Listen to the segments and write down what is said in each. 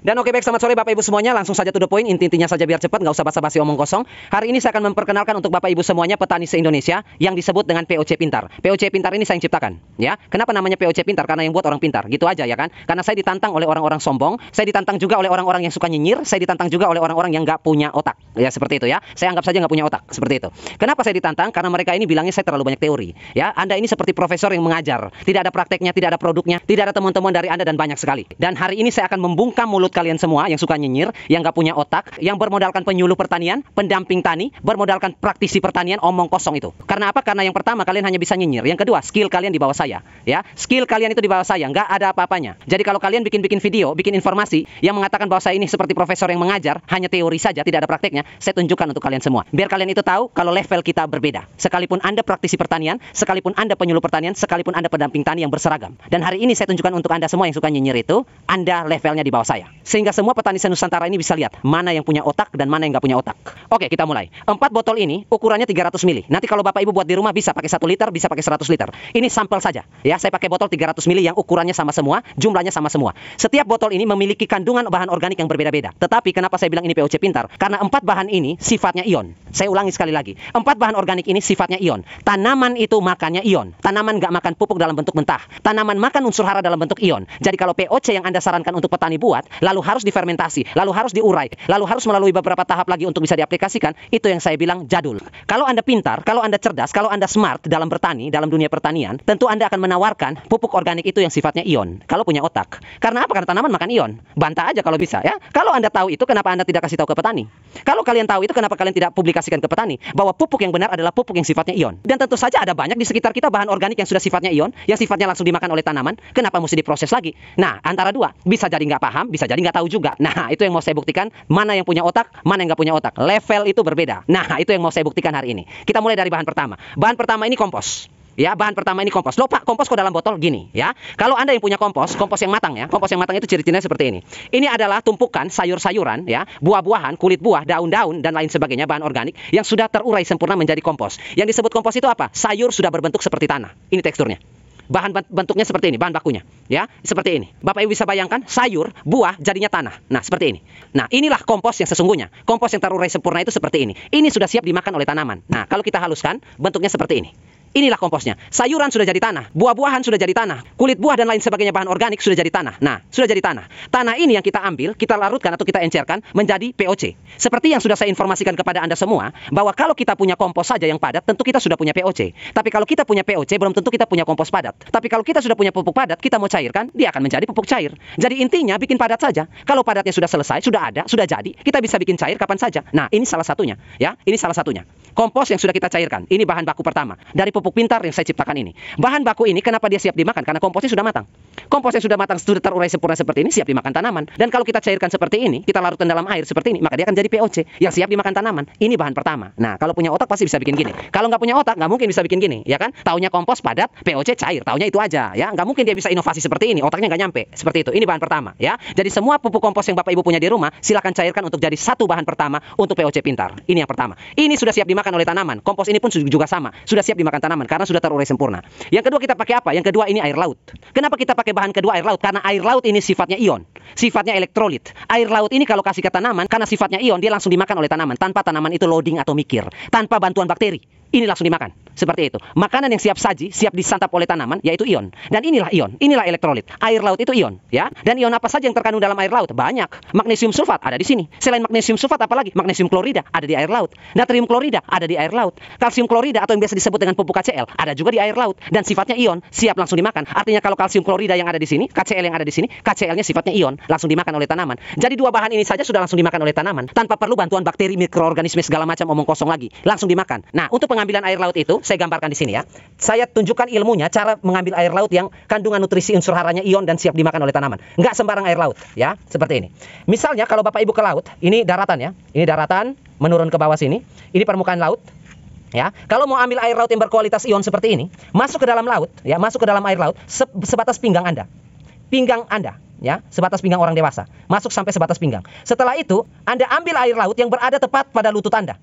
Dan oke baik, selamat sore Bapak Ibu semuanya. Langsung saja to the point, intinya saja biar cepat, nggak usah basa-basi omong kosong. Hari ini saya akan memperkenalkan untuk Bapak Ibu semuanya petani se-Indonesia yang disebut dengan POC Pintar. POC Pintar ini saya yang ciptakan, ya. Kenapa namanya POC Pintar? Karena yang buat orang pintar, gitu aja ya kan. Karena saya ditantang oleh orang-orang sombong, saya ditantang juga oleh orang-orang yang suka nyinyir, saya ditantang juga oleh orang-orang yang nggak punya otak. Ya seperti itu ya. Saya anggap saja nggak punya otak, seperti itu. Kenapa saya ditantang? Karena mereka ini bilangnya saya terlalu banyak teori. Ya, Anda ini seperti profesor yang mengajar, tidak ada prakteknya, tidak ada produknya, tidak ada temuan-temuan dari Anda dan banyak sekali. Dan hari ini saya akan membungkam mulut kalian semua yang suka nyinyir, yang nggak punya otak, yang bermodalkan penyuluh pertanian, pendamping tani, bermodalkan praktisi pertanian, omong kosong itu. Karena apa? Karena yang pertama kalian hanya bisa nyinyir, yang kedua skill kalian di bawah saya, ya. Skill kalian itu di bawah saya, nggak ada apa-apanya. Jadi kalau kalian bikin video, bikin informasi yang mengatakan bahwa saya ini seperti profesor yang mengajar, hanya teori saja, tidak ada prakteknya, saya tunjukkan untuk kalian semua. Biar kalian itu tahu kalau level kita berbeda. Sekalipun Anda praktisi pertanian, sekalipun Anda penyuluh pertanian, sekalipun Anda pendamping tani yang berseragam. Dan hari ini saya tunjukkan untuk Anda semua yang suka nyinyir itu, Anda levelnya di bawah saya. Sehingga semua petani Nusantara ini bisa lihat mana yang punya otak dan mana yang nggak punya otak. Oke, kita mulai. 4 botol ini ukurannya 300 ml. Nanti kalau Bapak Ibu buat di rumah bisa pakai 1 liter, bisa pakai 100 liter. Ini sampel saja. Ya, saya pakai botol 300 ml yang ukurannya sama semua, jumlahnya sama semua. Setiap botol ini memiliki kandungan bahan organik yang berbeda-beda. Tetapi kenapa saya bilang ini POC Pintar? Karena 4 bahan ini sifatnya ion. Saya ulangi sekali lagi. 4 bahan organik ini sifatnya ion. Tanaman itu makannya ion. Tanaman nggak makan pupuk dalam bentuk mentah. Tanaman makan unsur hara dalam bentuk ion. Jadi kalau POC yang Anda sarankan untuk petani buat, lalu harus difermentasi, lalu harus diurai, lalu harus melalui beberapa tahap lagi untuk bisa diaplikasikan, itu yang saya bilang jadul. Kalau Anda pintar, kalau Anda cerdas, kalau Anda smart dalam bertani, dalam dunia pertanian, tentu Anda akan menawarkan pupuk organik itu yang sifatnya ion. Kalau punya otak. Karena apa? Karena tanaman makan ion. Bantah aja kalau bisa ya. Kalau Anda tahu itu, kenapa Anda tidak kasih tahu ke petani? Kalau kalian tahu itu, kenapa kalian tidak publikasikan ke petani bahwa pupuk yang benar adalah pupuk yang sifatnya ion? Dan tentu saja ada banyak di sekitar kita bahan organik yang sudah sifatnya ion, yang sifatnya langsung dimakan oleh tanaman. Kenapa mesti diproses lagi? Nah, antara dua, bisa jadi nggak paham, bisa jadi nggak tahu juga. Nah, itu yang mau saya buktikan, mana yang punya otak, mana yang nggak punya otak. Level itu berbeda. Nah, itu yang mau saya buktikan hari ini. Kita mulai dari bahan pertama. Bahan pertama ini kompos. Ya, bahan pertama ini kompos. Loh Pak, kompos kok dalam botol gini ya. Kalau Anda yang punya kompos yang matang ya. Kompos yang matang itu ciri-cirinya seperti ini. Ini adalah tumpukan sayur-sayuran ya, buah-buahan, kulit buah, daun-daun dan lain sebagainya, bahan organik yang sudah terurai sempurna menjadi kompos. Yang disebut kompos itu apa? Sayur sudah berbentuk seperti tanah. Ini teksturnya. Bahan bentuknya seperti ini, bahan bakunya ya, seperti ini. Bapak Ibu bisa bayangkan sayur, buah jadinya tanah. Nah, seperti ini. Nah, inilah kompos yang sesungguhnya. Kompos yang terurai sempurna itu seperti ini. Ini sudah siap dimakan oleh tanaman. Nah, kalau kita haluskan, bentuknya seperti ini. Inilah komposnya. Sayuran sudah jadi tanah, buah-buahan sudah jadi tanah, kulit buah dan lain sebagainya bahan organik sudah jadi tanah. Nah, sudah jadi tanah. Tanah ini yang kita ambil, kita larutkan atau kita encerkan menjadi POC. Seperti yang sudah saya informasikan kepada Anda semua, bahwa kalau kita punya kompos saja yang padat, tentu kita sudah punya POC. Tapi kalau kita punya POC, belum tentu kita punya kompos padat. Tapi kalau kita sudah punya pupuk padat, kita mau cairkan, dia akan menjadi pupuk cair. Jadi intinya bikin padat saja. Kalau padatnya sudah selesai, sudah ada, sudah jadi, kita bisa bikin cair kapan saja. Nah, ini salah satunya, ya. Ini salah satunya. Kompos yang sudah kita cairkan. Ini bahan baku pertama dari pupuk pintar yang saya ciptakan ini. Bahan baku ini kenapa dia siap dimakan? Karena komposnya sudah matang. Kompos yang sudah matang, sudah terurai sempurna seperti ini, siap dimakan tanaman. Dan kalau kita cairkan seperti ini, kita larutkan dalam air seperti ini, maka dia akan jadi POC yang siap dimakan tanaman. Ini bahan pertama. Nah, kalau punya otak pasti bisa bikin gini. Kalau nggak punya otak, nggak mungkin bisa bikin gini, ya kan? Taunya kompos padat, POC cair, taunya itu aja, ya. Nggak mungkin dia bisa inovasi seperti ini. Otaknya nggak nyampe. Seperti itu. Ini bahan pertama, ya. Jadi semua pupuk kompos yang Bapak Ibu punya di rumah, silakan cairkan untuk jadi satu bahan pertama untuk POC Pintar. Ini yang pertama. Ini sudah siap dimakan oleh tanaman. Kompos ini pun juga sama, sudah siap dimakan tanaman karena sudah terurai sempurna. Yang kedua kita pakai apa? Yang kedua ini air laut. Kenapa kita pakai bahan kedua air laut? Karena air laut ini sifatnya ion, sifatnya elektrolit. Air laut ini kalau kasih ke tanaman, karena sifatnya ion, dia langsung dimakan oleh tanaman tanpa tanaman itu loading atau mikir, tanpa bantuan bakteri. Ini langsung dimakan. Seperti itu. Makanan yang siap saji, siap disantap oleh tanaman, yaitu ion. Dan inilah ion, inilah elektrolit. Air laut itu ion, ya. Dan ion apa saja yang terkandung dalam air laut? Banyak. Magnesium sulfat ada di sini. Selain magnesium sulfat apalagi? Magnesium klorida ada di air laut. Natrium klorida ada di air laut. Kalsium klorida atau yang biasa disebut dengan pupuk KCl ada juga di air laut dan sifatnya ion, siap langsung dimakan. Artinya kalau kalsium klorida yang ada di sini, KCl yang ada di sini, KCl-nya sifatnya ion, langsung dimakan oleh tanaman. Jadi dua bahan ini saja sudah langsung dimakan oleh tanaman tanpa perlu bantuan bakteri, mikroorganisme segala macam omong kosong lagi. Langsung dimakan. Nah, untuk pengambilan air laut itu saya gambarkan di sini ya. Saya tunjukkan ilmunya, cara mengambil air laut yang kandungan nutrisi unsur haranya ion dan siap dimakan oleh tanaman. Nggak sembarang air laut, ya. Seperti ini. Misalnya kalau Bapak Ibu ke laut, ini daratan ya. Ini daratan menurun ke bawah sini. Ini permukaan laut. Ya, kalau mau ambil air laut yang berkualitas ion seperti ini, masuk ke dalam laut, ya, masuk ke dalam air laut sebatas pinggang Anda. Pinggang Anda, ya, sebatas pinggang orang dewasa. Masuk sampai sebatas pinggang. Setelah itu, Anda ambil air laut yang berada tepat pada lutut Anda.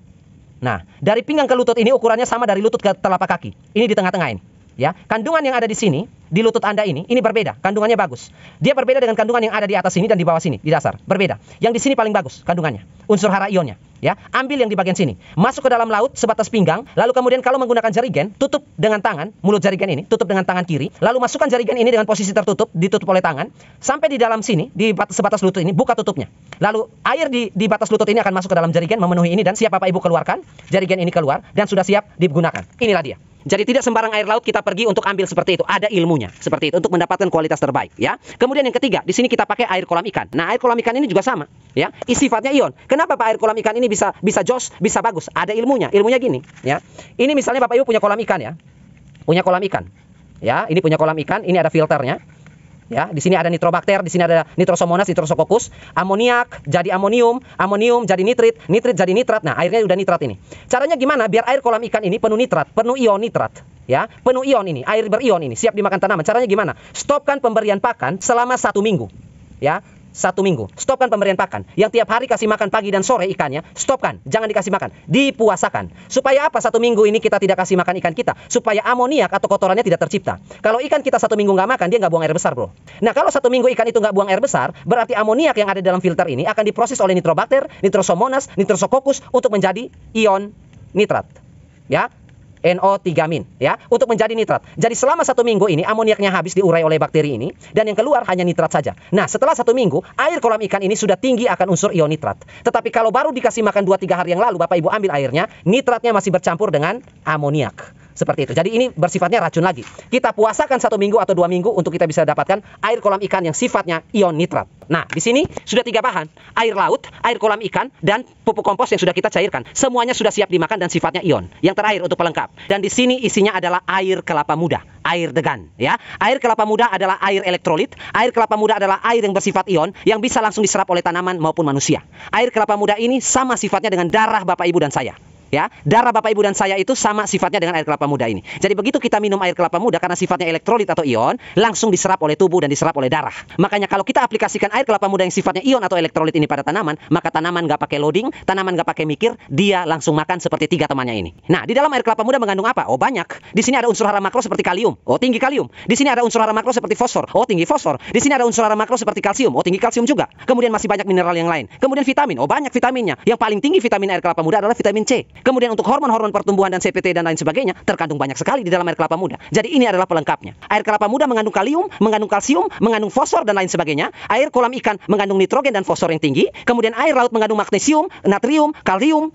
Nah, dari pinggang ke lutut ini ukurannya sama dari lutut ke telapak kaki. Ini di tengah-tengah ini. Ya, kandungan yang ada di sini, di lutut Anda ini berbeda, kandungannya bagus. Dia berbeda dengan kandungan yang ada di atas sini dan di bawah sini, di dasar, berbeda. Yang di sini paling bagus kandungannya, unsur hara ionnya. Ya, ambil yang di bagian sini, masuk ke dalam laut sebatas pinggang, lalu kemudian kalau menggunakan jarigen, tutup dengan tangan, mulut jarigen ini, tutup dengan tangan kiri, lalu masukkan jarigen ini dengan posisi tertutup, ditutup oleh tangan, sampai di dalam sini, di sebatas lutut ini, buka tutupnya. Lalu air di batas lutut ini akan masuk ke dalam jarigen, memenuhi ini, dan siap Bapak Ibu keluarkan, jarigen ini keluar, dan sudah siap digunakan. Inilah dia. Jadi tidak sembarang air laut kita pergi untuk ambil seperti itu. Ada ilmunya seperti itu untuk mendapatkan kualitas terbaik, ya. Kemudian yang ketiga, di sini kita pakai air kolam ikan. Nah, air kolam ikan ini juga sama, ya. Sifatnya ion. Kenapa Pak air kolam ikan ini bisa jos, bisa bagus? Ada ilmunya. Ilmunya gini, ya. Ini misalnya Bapak Ibu punya kolam ikan, ya. Punya kolam ikan. Ya, ini punya kolam ikan, ini ada filternya. Ya, di sini ada nitrobakter, di sini ada nitrosomonas, nitrosococcus, amoniak jadi amonium, amonium jadi nitrit, nitrit jadi nitrat. Nah, airnya udah nitrat ini. Caranya gimana biar air kolam ikan ini penuh nitrat, penuh ion nitrat, ya, penuh ion ini, air berion ini, siap dimakan tanaman. Caranya gimana? Stopkan pemberian pakan selama 1 minggu. Ya, 1 minggu. Stopkan pemberian pakan. Yang tiap hari kasih makan pagi dan sore ikannya, stopkan. Jangan dikasih makan. Dipuasakan. Supaya apa? 1 minggu ini kita tidak kasih makan ikan kita. Supaya amoniak atau kotorannya tidak tercipta. Kalau ikan kita 1 minggu nggak makan, dia nggak buang air besar, bro. Nah, kalau 1 minggu ikan itu nggak buang air besar, berarti amoniak yang ada dalam filter ini akan diproses oleh nitrobakter, nitrosomonas, nitrosococcus untuk menjadi ion nitrat. Ya. NO3-, ya, untuk menjadi nitrat. Jadi selama 1 minggu ini amoniaknya habis diurai oleh bakteri ini, dan yang keluar hanya nitrat saja. Nah, setelah 1 minggu air kolam ikan ini sudah tinggi akan unsur ion nitrat. Tetapi kalau baru dikasih makan 2-3 hari yang lalu, Bapak Ibu ambil airnya, nitratnya masih bercampur dengan amoniak. Seperti itu. Jadi ini bersifatnya racun lagi. Kita puasakan 1 minggu atau 2 minggu untuk kita bisa dapatkan air kolam ikan yang sifatnya ion nitrat. Nah, di sini sudah 3 bahan. Air laut, air kolam ikan, dan pupuk kompos yang sudah kita cairkan. Semuanya sudah siap dimakan dan sifatnya ion. Yang terakhir untuk pelengkap. Dan di sini isinya adalah air kelapa muda, air degan, ya. Air kelapa muda adalah air elektrolit. Air kelapa muda adalah air yang bersifat ion yang bisa langsung diserap oleh tanaman maupun manusia. Air kelapa muda ini sama sifatnya dengan darah Bapak Ibu dan saya. Ya, darah Bapak Ibu dan saya itu sama sifatnya dengan air kelapa muda ini. Jadi begitu kita minum air kelapa muda karena sifatnya elektrolit atau ion, langsung diserap oleh tubuh dan diserap oleh darah. Makanya kalau kita aplikasikan air kelapa muda yang sifatnya ion atau elektrolit ini pada tanaman, maka tanaman nggak pakai loading, tanaman nggak pakai mikir, dia langsung makan seperti 3 temannya ini. Nah, di dalam air kelapa muda mengandung apa? Oh, banyak. Di sini ada unsur hara makro seperti kalium. Oh, tinggi kalium. Di sini ada unsur hara makro seperti fosfor. Oh, tinggi fosfor. Di sini ada unsur hara makro seperti kalsium. Oh, tinggi kalsium juga. Kemudian masih banyak mineral yang lain. Kemudian vitamin. Oh, banyak vitaminnya. Yang paling tinggi vitamin air kelapa muda adalah vitamin C. Kemudian untuk hormon pertumbuhan dan CPT dan lain sebagainya terkandung banyak sekali di dalam air kelapa muda. Jadi ini adalah pelengkapnya. Air kelapa muda mengandung kalium, mengandung kalsium, mengandung fosfor dan lain sebagainya. Air kolam ikan mengandung nitrogen dan fosfor yang tinggi. Kemudian air laut mengandung magnesium, natrium,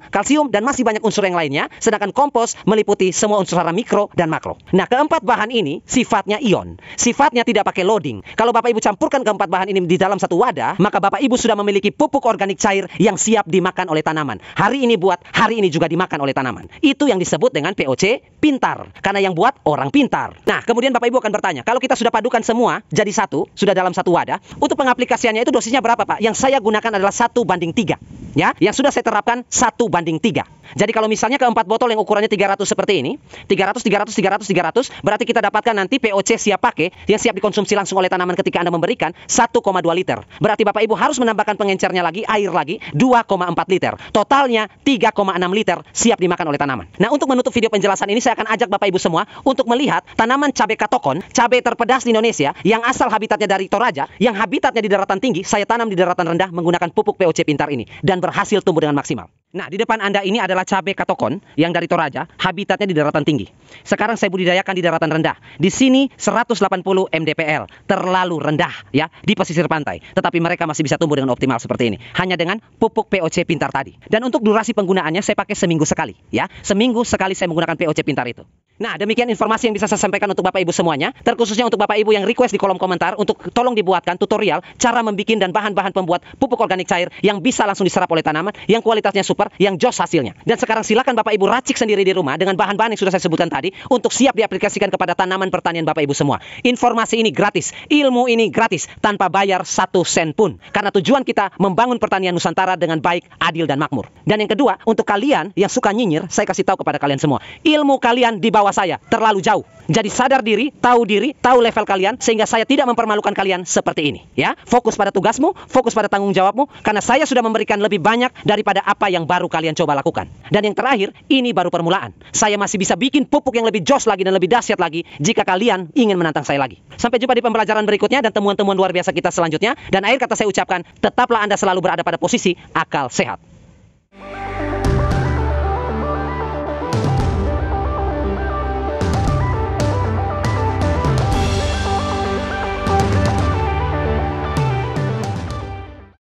kalsium dan masih banyak unsur yang lainnya. Sedangkan kompos meliputi semua unsur hara mikro dan makro. Nah, keempat bahan ini sifatnya ion. Sifatnya tidak pakai loading. Kalau Bapak Ibu campurkan keempat bahan ini di dalam satu wadah, maka Bapak Ibu sudah memiliki pupuk organik cair yang siap dimakan oleh tanaman. Hari ini buat, hari ini juga dimakan oleh tanaman. Itu yang disebut dengan POC pintar. Karena yang buat orang pintar. Nah, kemudian Bapak Ibu akan bertanya, kalau kita sudah padukan semua jadi satu, sudah dalam satu wadah, untuk pengaplikasiannya itu dosisnya berapa, Pak? Yang saya gunakan adalah 1:3. Ya, yang sudah saya terapkan 1:3. Jadi kalau misalnya keempat botol yang ukurannya 300 seperti ini, 300, 300, 300, 300, berarti kita dapatkan nanti POC siap pakai, yang siap dikonsumsi langsung oleh tanaman ketika Anda memberikan 1,2 liter. Berarti Bapak Ibu harus menambahkan pengencernya lagi, air lagi, 2,4 liter. Totalnya 3,6 liter siap dimakan oleh tanaman. Nah, untuk menutup video penjelasan ini, saya akan ajak Bapak Ibu semua untuk melihat tanaman cabai katokon, cabai terpedas di Indonesia, yang asal habitatnya dari Toraja, yang habitatnya di daratan tinggi, saya tanam di daratan rendah menggunakan pupuk POC pintar ini, dan berhasil tumbuh dengan maksimal. Nah, di depan Anda ini adalah cabai katokon yang dari Toraja, habitatnya di daratan tinggi. Sekarang saya budidayakan di daratan rendah. Di sini 180 mdpl, terlalu rendah ya di pesisir pantai. Tetapi mereka masih bisa tumbuh dengan optimal seperti ini, hanya dengan pupuk POC pintar tadi. Dan untuk durasi penggunaannya saya pakai seminggu sekali ya. Seminggu sekali saya menggunakan POC pintar itu. Nah, demikian informasi yang bisa saya sampaikan untuk Bapak Ibu semuanya. Terkhususnya untuk Bapak Ibu yang request di kolom komentar untuk tolong dibuatkan tutorial cara membuat dan bahan-bahan pembuat pupuk organik cair yang bisa langsung diserap oleh tanaman, yang kualitasnya super, yang jos hasilnya. Dan sekarang silakan Bapak Ibu racik sendiri di rumah dengan bahan-bahan yang sudah saya sebutkan tadi untuk siap diaplikasikan kepada tanaman pertanian Bapak Ibu semua. Informasi ini gratis, ilmu ini gratis, tanpa bayar 1 sen pun. Karena tujuan kita membangun pertanian Nusantara dengan baik, adil, dan makmur. Dan yang kedua, untuk kalian yang suka nyinyir, saya kasih tahu kepada kalian semua, ilmu kalian di bawah bawah saya terlalu jauh. Jadi sadar diri, tahu level kalian, sehingga saya tidak mempermalukan kalian seperti ini. Ya, fokus pada tugasmu, fokus pada tanggung jawabmu, karena saya sudah memberikan lebih banyak daripada apa yang baru kalian coba lakukan. Dan yang terakhir, ini baru permulaan. Saya masih bisa bikin pupuk yang lebih jos lagi dan lebih dahsyat lagi jika kalian ingin menantang saya lagi. Sampai jumpa di pembelajaran berikutnya dan temuan-temuan luar biasa kita selanjutnya. Dan akhir kata saya ucapkan, tetaplah Anda selalu berada pada posisi akal sehat.